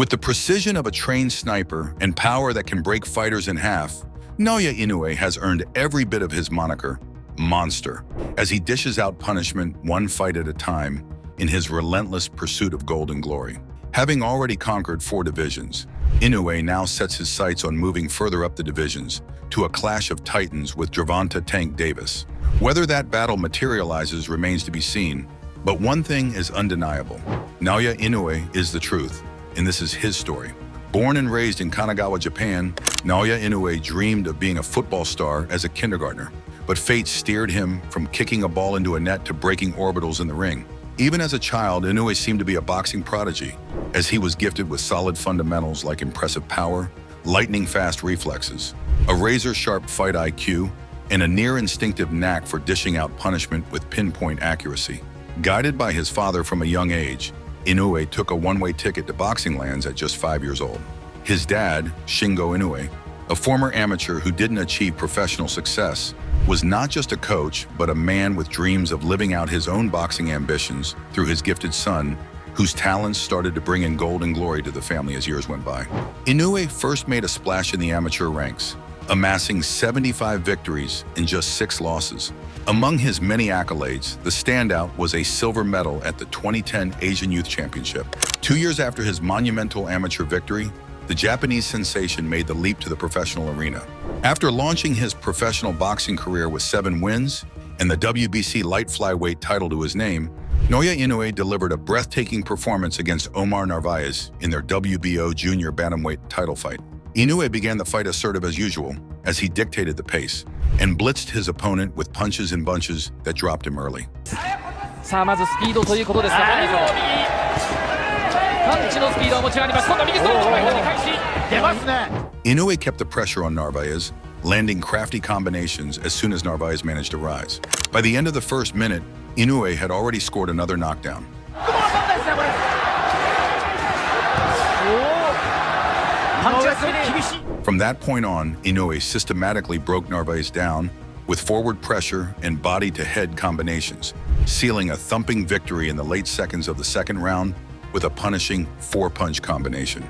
With the precision of a trained sniper and power that can break fighters in half, Naoya Inoue has earned every bit of his moniker, Monster, as he dishes out punishment one fight at a time in his relentless pursuit of gold and glory. Having already conquered 4 divisions, Inoue now sets his sights on moving further up the divisions to a clash of titans with Gervonta Tank Davis. Whether that battle materializes remains to be seen, but one thing is undeniable. Naoya Inoue is the truth, and this is his story. Born and raised in Kanagawa, Japan, Naoya Inoue dreamed of being a football star as a kindergartner, but fate steered him from kicking a ball into a net to breaking orbitals in the ring. Even as a child, Inoue seemed to be a boxing prodigy, as he was gifted with solid fundamentals like impressive power, lightning-fast reflexes, a razor-sharp fight IQ, and a near-instinctive knack for dishing out punishment with pinpoint accuracy. Guided by his father from a young age, Inoue took a one-way ticket to boxing lands at just 5 years old. His dad, Shingo Inoue, a former amateur who didn't achieve professional success, was not just a coach, but a man with dreams of living out his own boxing ambitions through his gifted son, whose talents started to bring in gold and glory to the family as years went by. Inoue first made a splash in the amateur ranks, amassing 75 victories and just 6 losses. Among his many accolades, the standout was a silver medal at the 2010 Asian Youth Championship. 2 years after his monumental amateur victory, the Japanese sensation made the leap to the professional arena. After launching his professional boxing career with 7 wins and the WBC light flyweight title to his name, Naoya Inoue delivered a breathtaking performance against Omar Narvaez in their WBO junior bantamweight title fight. Inoue began the fight assertive as usual, as he dictated the pace, and blitzed his opponent with punches and bunches that dropped him early. さあまずスピードということですが、パンチのスピードを持ち上がります。今度は右ストレート前に返し出ますね。Inoue kept the pressure on Narvaez, landing crafty combinations as soon as Narvaez managed to rise. By the end of the first minute, Inoue had already scored another knockdown. From that point on, Inoue systematically broke Narvaez down with forward pressure and body-to-head combinations, sealing a thumping victory in the late seconds of the second round with a punishing 4-punch combination.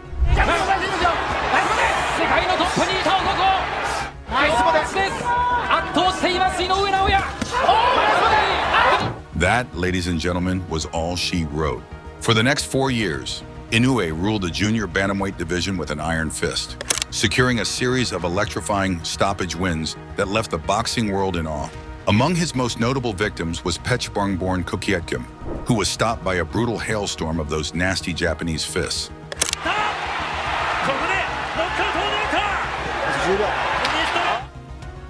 That, ladies and gentlemen, was all she wrote. For the next 4 years, Inoue ruled the junior bantamweight division with an iron fist, securing a series of electrifying stoppage wins that left the boxing world in awe. Among his most notable victims was Pechbong-born Kokietkim, who was stopped by a brutal hailstorm of those nasty Japanese fists.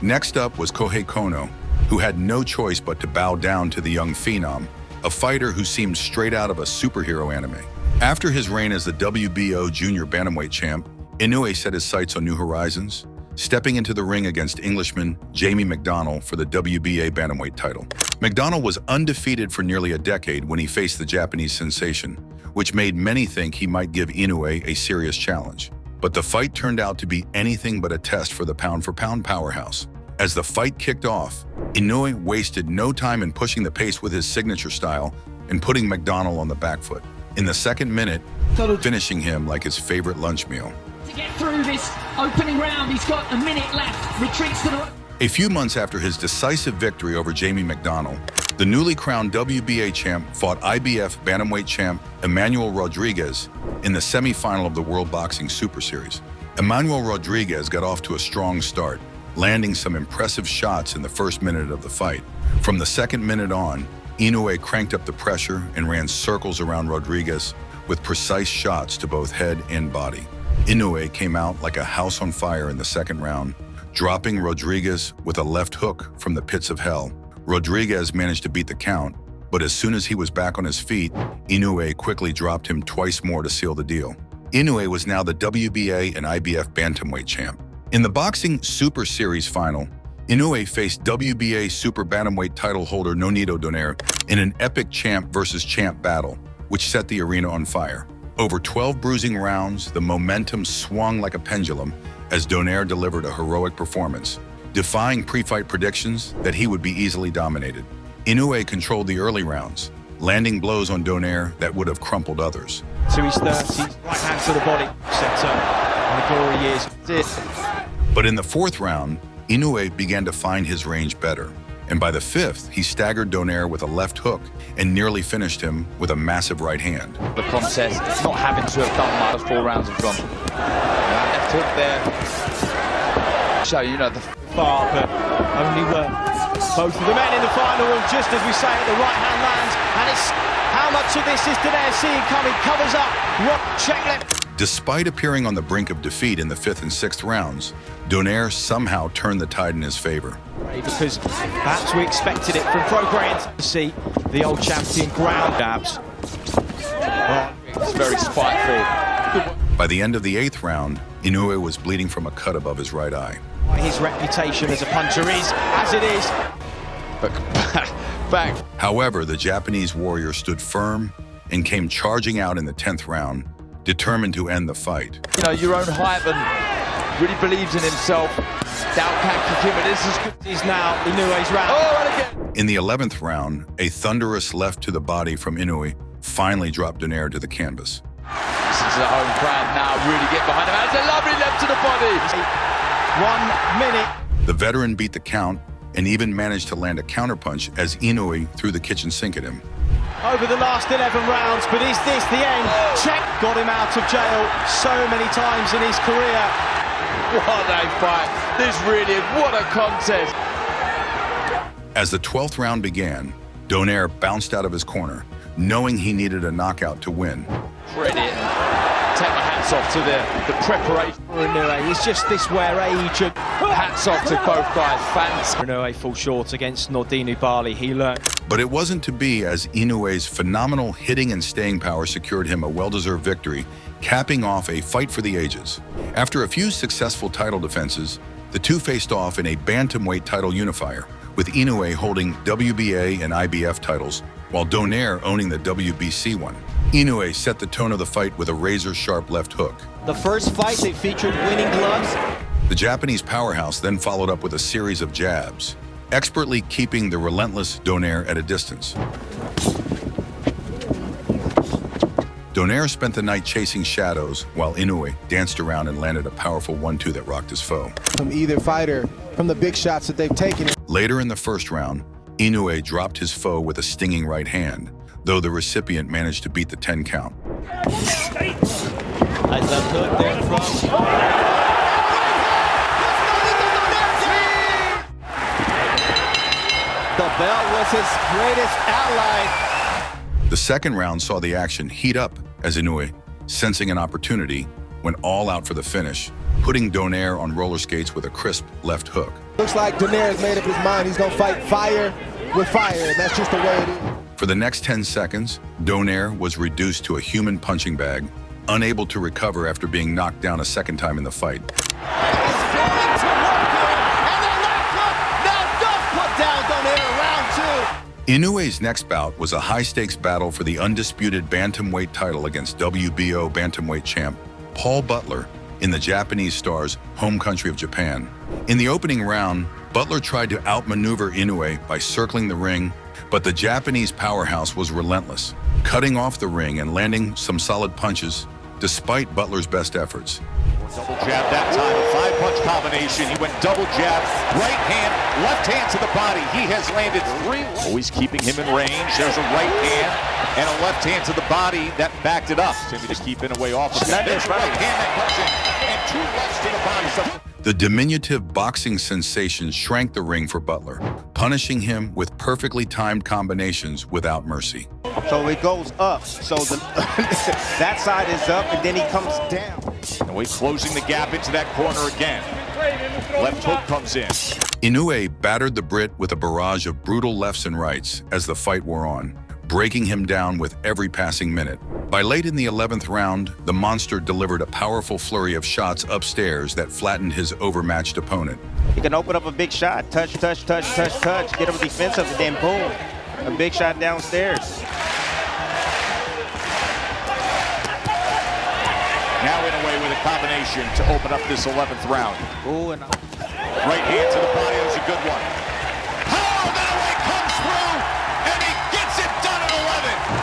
Next up was Kohei Kono, who had no choice but to bow down to the young phenom, a fighter who seemed straight out of a superhero anime. After his reign as the WBO junior bantamweight champ, Inoue set his sights on new horizons, stepping into the ring against Englishman Jamie McDonnell for the WBA bantamweight title. McDonnell was undefeated for nearly a decade when he faced the Japanese sensation, which made many think he might give Inoue a serious challenge. But the fight turned out to be anything but a test for the pound-for-pound powerhouse. As the fight kicked off, Inoue wasted no time in pushing the pace with his signature style and putting McDonnell on the back foot. In the second minute, finishing him like his favorite lunch meal. To get through this opening round, he's got a minute left, retreats to the... A few months after his decisive victory over Jamie McDonnell, the newly crowned WBA champ fought IBF bantamweight champ Emmanuel Rodriguez in the semifinal of the World Boxing Super Series. Emmanuel Rodriguez got off to a strong start, landing some impressive shots in the first minute of the fight. From the second minute on, Inoue cranked up the pressure and ran circles around Rodriguez with precise shots to both head and body. Inoue came out like a house on fire in the second round, dropping Rodriguez with a left hook from the pits of hell. Rodriguez managed to beat the count, but as soon as he was back on his feet, Inoue quickly dropped him twice more to seal the deal. Inoue was now the WBA and IBF bantamweight champ. In the Boxing Super Series final, Inoue faced WBA Super Bantamweight title holder Nonito Donaire in an epic champ versus champ battle, which set the arena on fire. Over 12 bruising rounds, the momentum swung like a pendulum as Donaire delivered a heroic performance, defying pre-fight predictions that he would be easily dominated. Inoue controlled the early rounds, landing blows on Donaire that would have crumpled others. to his 30s. Right hand to the body. Center in the glory years. That's it. But in the fourth round, Inoue began to find his range better. And by the fifth, he staggered Donaire with a left hook and nearly finished him with a massive right hand. The contest, not having to have done much. 4 rounds have gone. Left hook there. So, you know, the Far, but only both of the men in the final, and just as we say it, the right hand lands, and it's how much of this is Donaire seeing coming, covers up, check left. Despite appearing on the brink of defeat in the fifth and sixth rounds, Donaire somehow turned the tide in his favor. Because perhaps we expected it from Pro Grant to see the old champion ground jabs. it's very spiteful. By the end of the eighth round, Inoue was bleeding from a cut above his right eye. His reputation as a puncher is as it is. But back. However, the Japanese warrior stood firm and came charging out in the 10th round, determined to end the fight. You know, your own hype and really believes in himself. Doubt can't kick him, and this is good. He's now Inoue's round. Oh, and again. In the 11th round, a thunderous left to the body from Inoue finally dropped Donaire to the canvas. This is the home crowd now, really get behind him. That's a lovely left to the body. 1 minute. The veteran beat the count and even managed to land a counterpunch as Inoue threw the kitchen sink at him. Over the last 11 rounds, but is this the end? Check got him out of jail so many times in his career. What a fight. This really is, what a contest. As the 12th round began, Donaire bounced out of his corner, knowing he needed a knockout to win. Brilliant. Take my hats off to the preparation. Inoue, it's just this where age and hats off to both guys. Fans. Inoue falls short against Nordine Bali. He learned. But it wasn't to be, as Inoue's phenomenal hitting and staying power secured him a well-deserved victory, capping off a fight for the ages. After a few successful title defenses, the two faced off in a bantamweight title unifier, with Inoue holding WBA and IBF titles, while Donaire owning the WBC one. Inoue set the tone of the fight with a razor-sharp left hook. The first fight, they featured winning gloves. The Japanese powerhouse then followed up with a series of jabs, expertly keeping the relentless Donaire at a distance. Donaire spent the night chasing shadows, while Inoue danced around and landed a powerful 1-2 that rocked his foe. From either fighter, from the big shots that they've taken. Later in the first round, Inoue dropped his foe with a stinging right hand, though the recipient managed to beat the 10 count. Nice left hook there from. The belt was his greatest ally. The second round saw the action heat up as Inoue, sensing an opportunity, went all out for the finish, putting Donaire on roller skates with a crisp left hook. Looks like Donaire has made up his mind. He's going to fight fire with fire, and that's just the way it is. For the next 10 seconds, Donaire was reduced to a human punching bag, unable to recover after being knocked down a second time in the fight. Inoue's next bout was a high-stakes battle for the undisputed bantamweight title against WBO bantamweight champ Paul Butler in the Japanese star's home country of Japan. In the opening round, Butler tried to outmaneuver Inoue by circling the ring, but the Japanese powerhouse was relentless, cutting off the ring and landing some solid punches despite Butler's best efforts. Double jab that time, a 5-punch combination. He went double jab, right hand, left hand to the body. He has landed 3. Always keeping him in range. There's a right hand and a left hand to the body that backed it up. Timmy to keep Inoue off of that. There's a right hand that comes in, and 2 lefts to the body. The diminutive boxing sensation shrank the ring for Butler, punishing him with perfectly timed combinations without mercy. So it goes up. So that side is up, and then he comes down. Inoue closing the gap into that corner again. Left hook comes in. Inoue battered the Brit with a barrage of brutal lefts and rights as the fight wore on, breaking him down with every passing minute. By late in the 11th round, the monster delivered a powerful flurry of shots upstairs that flattened his overmatched opponent. He can open up a big shot, touch, touch, touch, touch, touch, get him defensive, and then boom, a big shot downstairs. Now Inoue with a combination to open up this 11th round. Ooh, and right hand to the body, that was a good one. Oh, Inoue comes through, and he gets it done at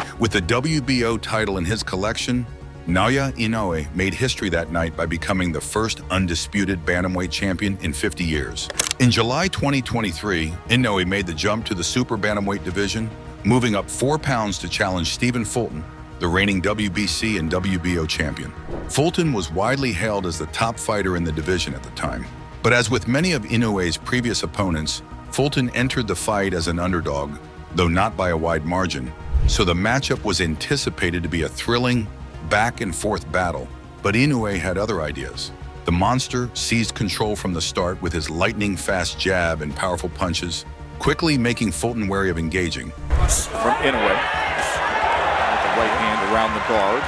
11. With the WBO title in his collection, Naoya Inoue made history that night by becoming the first undisputed bantamweight champion in 50 years. In July 2023, Inoue made the jump to the super bantamweight division, moving up 4 pounds to challenge Stephen Fulton, the reigning WBC and WBO champion. Fulton was widely hailed as the top fighter in the division at the time. But as with many of Inoue's previous opponents, Fulton entered the fight as an underdog, though not by a wide margin. So the matchup was anticipated to be a thrilling, back-and-forth battle, but Inoue had other ideas. The monster seized control from the start with his lightning-fast jab and powerful punches, quickly making Fulton wary of engaging. From Inoue, with the right hand around the guard,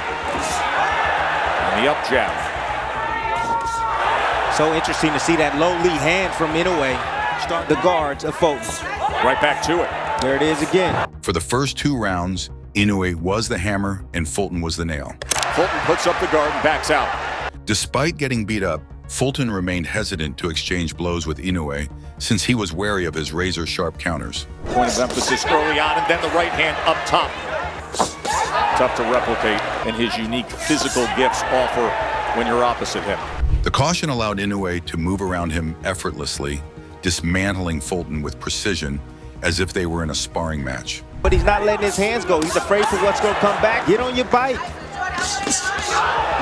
and the up jab. So interesting to see that low lead hand from Inoue start the guards of Fulton. Right back to it. There it is again. For the first 2 rounds, Inoue was the hammer and Fulton was the nail. Fulton puts up the guard and backs out. Despite getting beat up, Fulton remained hesitant to exchange blows with Inoue since he was wary of his razor-sharp counters. Point of emphasis early on, and then the right hand up top. Tough to replicate, and his unique physical gifts offer when you're opposite him. The caution allowed Inoue to move around him effortlessly, dismantling Fulton with precision as if they were in a sparring match. But he's not letting his hands go. He's afraid for what's going to come back. Get on your bike.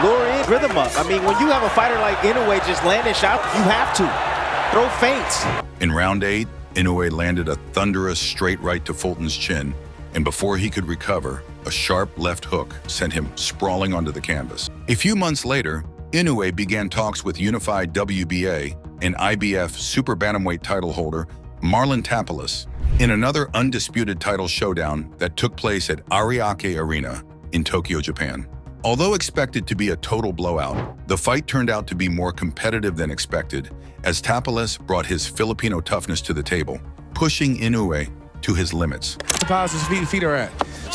Lure in, rhythm up. I mean, when you have a fighter like Inoue just landing shots, you have to. Throw feints. In round 8, Inoue landed a thunderous straight right to Fulton's chin, and before he could recover, a sharp left hook sent him sprawling onto the canvas. A few months later, Inoue began talks with unified WBA and IBF super bantamweight title holder Marlon Tapales in another undisputed title showdown that took place at Ariake Arena in Tokyo, Japan. Although expected to be a total blowout, the fight turned out to be more competitive than expected as Tapales brought his Filipino toughness to the table, pushing Inoue to his limits. Tapales' feet are at.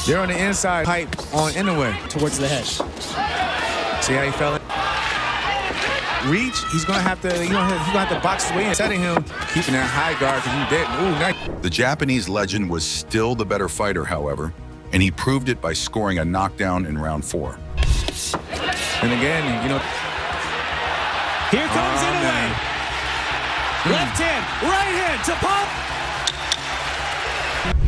They're on the inside pipe on Inoue. Towards the head. See how he fell in? Reach, he's gonna have to, he's gonna have to box his way in, setting him, keeping that high guard because he dead. Ooh, nice. The Japanese legend was still the better fighter, however, and he proved it by scoring a knockdown in round 4. And again, you know. Here comes Inoue. Left hand, right hand to pop.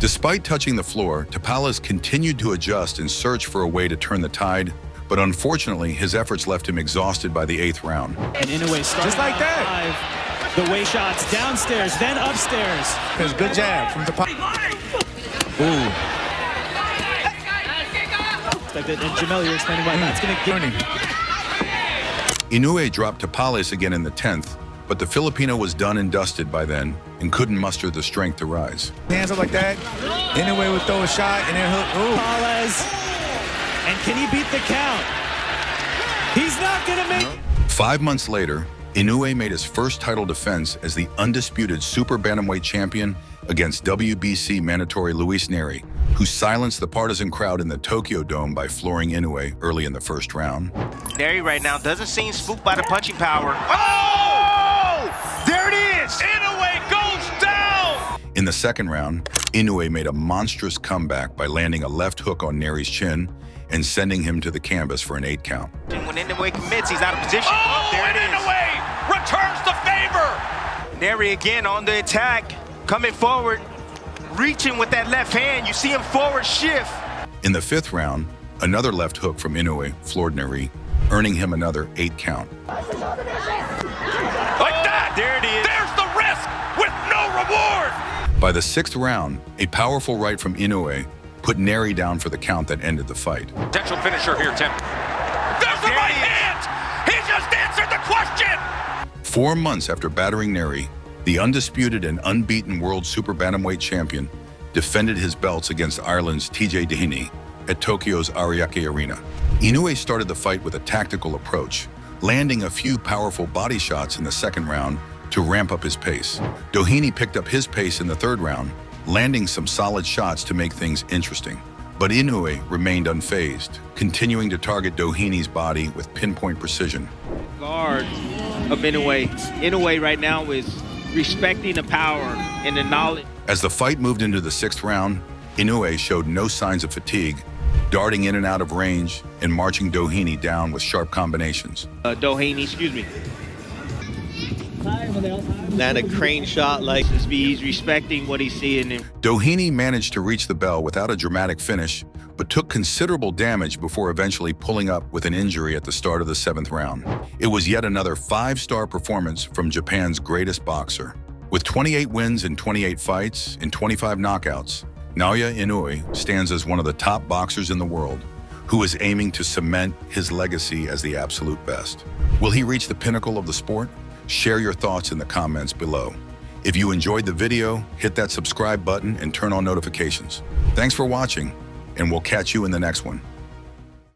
Despite touching the floor, Tapales continued to adjust and search for a way to turn the tide, but unfortunately, his efforts left him exhausted by the 8th round. And Inoue started just like that. 5. The way shots downstairs, then upstairs. It's a good jab from Tapales. Ooh. And Jamel, you're explaining why that's going to get. Inoue dropped Tapales again in the 10th, but the Filipino was done and dusted by then and couldn't muster the strength to rise. Hands up like that. Inoue would throw a shot and then hook. Ooh. Tapales. And can he beat the count? He's not going to make. 5 months later, Inoue made his first title defense as the undisputed super bantamweight champion against WBC mandatory Luis Neri, who silenced the partisan crowd in the Tokyo Dome by flooring Inoue early in the first round. Neri right now doesn't seem spooked by the punching power. Oh! There it is! Inoue goes down! In the second round, Inoue made a monstrous comeback by landing a left hook on Neri's chin and sending him to the canvas for an 8 count. And when Inoue commits, he's out of position. Oh, there it is. Inoue returns the favor. Neri again on the attack, coming forward, reaching with that left hand. You see him forward shift. In the 5th round, another left hook from Inoue floored Neri, earning him another 8 count. Like that. There it is. There's the risk with no reward. By the 6th round, a powerful right from Inoue put Neri down for the count that ended the fight. Potential finisher here, Tim. There's the right hand. He just answered the question. 4 months after battering Neri, the undisputed and unbeaten world super bantamweight champion defended his belts against Ireland's TJ Doheny at Tokyo's Ariake Arena. Inoue started the fight with a tactical approach, landing a few powerful body shots in the 2nd round to ramp up his pace. Doheny picked up his pace in the 3rd round, landing some solid shots to make things interesting. But Inoue remained unfazed, continuing to target Doheny's body with pinpoint precision. Guard of Inoue. Inoue right now is respecting the power and the knowledge. As the fight moved into the 6th round, Inoue showed no signs of fatigue darting in and out of range and marching Doheny down with sharp combinations. Doheny, excuse me. Land a crane shot like this. He's respecting what he's seeing. Doheny managed to reach the bell without a dramatic finish, but took considerable damage before eventually pulling up with an injury at the start of the 7th round. It was yet another 5-star performance from Japan's greatest boxer. With 28 wins in 28 fights and 25 knockouts, Naoya Inoue stands as one of the top boxers in the world, who is aiming to cement his legacy as the absolute best. Will he reach the pinnacle of the sport? Share your thoughts in the comments below. If you enjoyed the video, hit that subscribe button and turn on notifications. Thanks for watching, and we'll catch you in the next one.